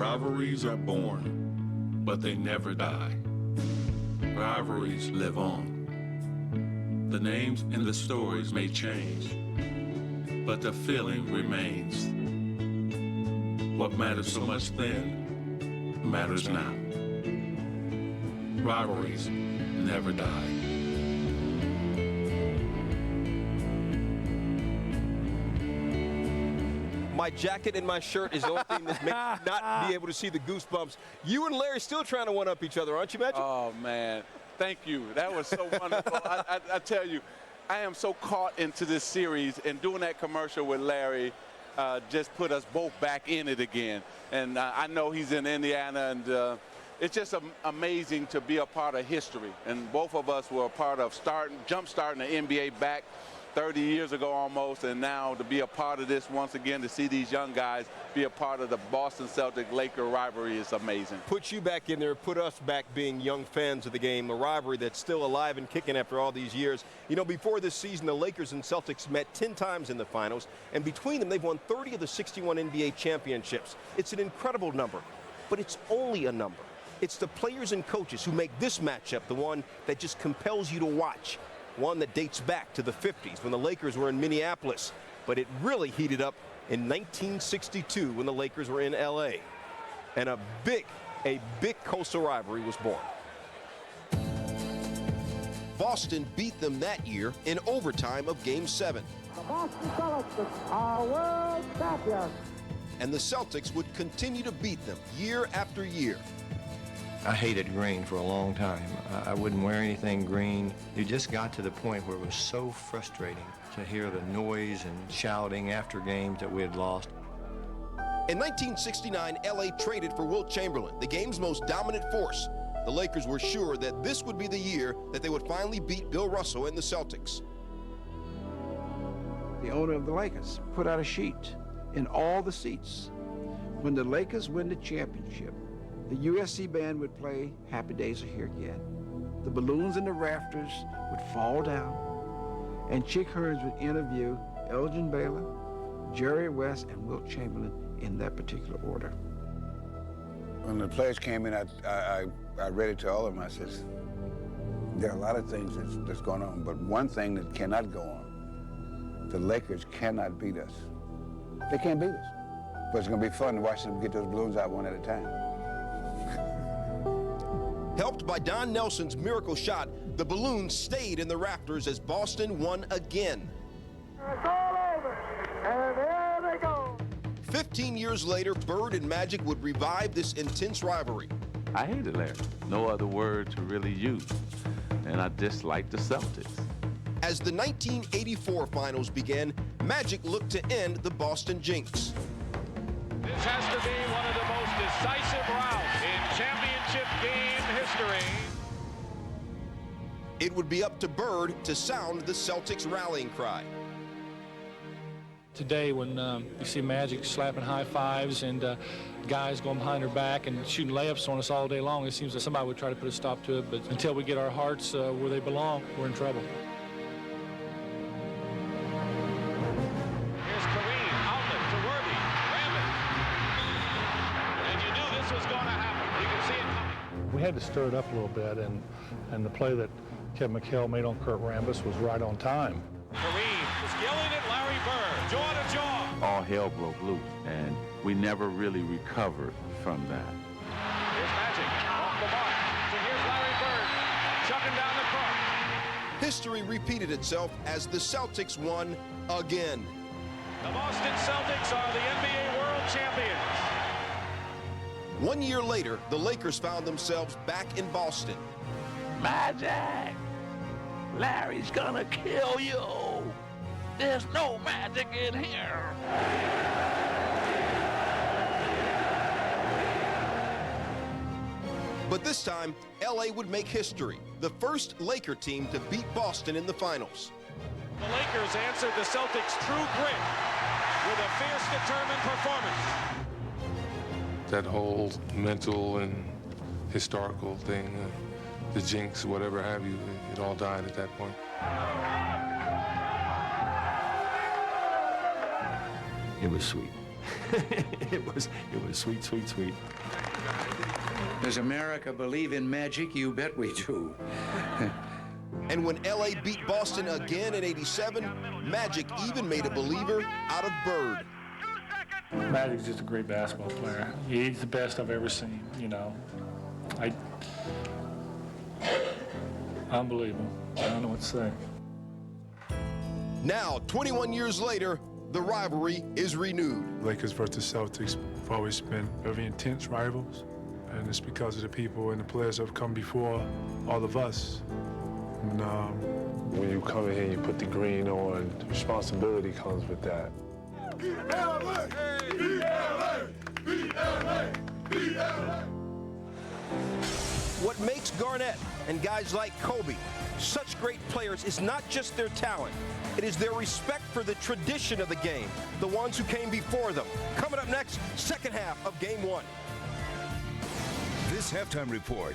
Rivalries are born, but they never die. Rivalries live on. The names and the stories may change, but the feeling remains. What mattered so much then matters now. Rivalries never die. My jacket and my shirt is the only thing that makes me not be able to see the goosebumps. You and Larry still trying to one-up each other, aren't you, Magic? Oh, man. Thank you. That was so wonderful. I tell you, I am so caught into this series, and doing that commercial with Larry just put us both back in it again. And I know he's in Indiana, and it's just amazing to be a part of history. And both of us were a part of jump-starting the NBA back 30 years ago almost, and now to be a part of this once again, to see these young guys be a part of the Boston Celtics-Laker rivalry is amazing. Put you back in there, put us back being young fans of the game, a rivalry that's still alive and kicking after all these years. You know, before this season, the Lakers and Celtics met 10 times in the finals, and between them, they've won 30 of the 61 NBA championships. It's an incredible number, but it's only a number. It's the players and coaches who make this matchup the one that just compels you to watch. One that dates back to the 50s when the Lakers were in Minneapolis, but it really heated up in 1962 when the Lakers were in LA. And a big coastal rivalry was born. Boston beat them that year in overtime of Game 7. The Boston Celtics are world champions. And the Celtics would continue to beat them year after year. I hated green for a long time. I wouldn't wear anything green. It just got to the point where it was so frustrating to hear the noise and shouting after games that we had lost. In 1969, LA traded for Wilt Chamberlain, the game's most dominant force. The Lakers were sure that this would be the year that they would finally beat Bill Russell and the Celtics. The owner of the Lakers put out a sheet in all the seats. When the Lakers win the championship, the USC band would play Happy Days Are Here Again. The balloons in the rafters would fall down, and Chick Hearns would interview Elgin Baylor, Jerry West, and Wilt Chamberlain in that particular order. When the players came in, I read it to all of them. I said, there are a lot of things that's going on, but one thing that cannot go on, the Lakers cannot beat us. They can't beat us. But it's going to be fun to watch them get those balloons out one at a time. Helped by Don Nelson's miracle shot, the balloons stayed in the rafters as Boston won again. It's all over, and there they go. 15 years later, Bird and Magic would revive this intense rivalry. I hated Larry. No other word to really use. And I disliked the Celtics. As the 1984 finals began, Magic looked to end the Boston jinx. This has to be one of the most decisive rounds in championship game history. It would be up to Bird to sound the Celtics rallying cry. Today, when you see Magic slapping high fives and guys going behind their back and shooting layups on us all day long, it seems that somebody would try to put a stop to it. But until we get our hearts where they belong, we're in trouble. Here's Kareem, outlet to Worthy, Rambit. And you knew this was going to happen. You can see it coming. We had to stir it up a little bit, and the play that Kevin McHale made on Kurt Rambis was right on time. Kareem was yelling at Larry Bird, jaw to jaw. All hell broke loose, and we never really recovered from that. Here's Magic, off the mark. So here's Larry Bird, chucking down the court. History repeated itself as the Celtics won again. The Boston Celtics are the NBA World Champions. 1 year later, the Lakers found themselves back in Boston. Magic! Larry's gonna kill you! There's no magic in here! But this time, LA would make history. The first Laker team to beat Boston in the finals. The Lakers answered the Celtics' true grit with a fierce, determined performance. That whole mental and historical thing, the jinx, whatever have you, it all died at that point. It was sweet. it was sweet, sweet, sweet. Does America believe in magic? You bet we do. And when LA beat Boston again in '87, Magic even made a believer out of Bird. Magic's just a great basketball player. He's the best I've ever seen, you know. Unbelievable. I don't know what to say. Now, 21 years later, the rivalry is renewed. Lakers versus Celtics have always been very intense rivals, and it's because of the people and the players that have come before all of us. And when you come in here and you put the green on, the responsibility comes with that. LA! LA! LA! LA! What makes Garnett and guys like Kobe such great players is not just their talent. It is their respect for the tradition of the game, the ones who came before them. Coming up next, second half of Game 1. This halftime report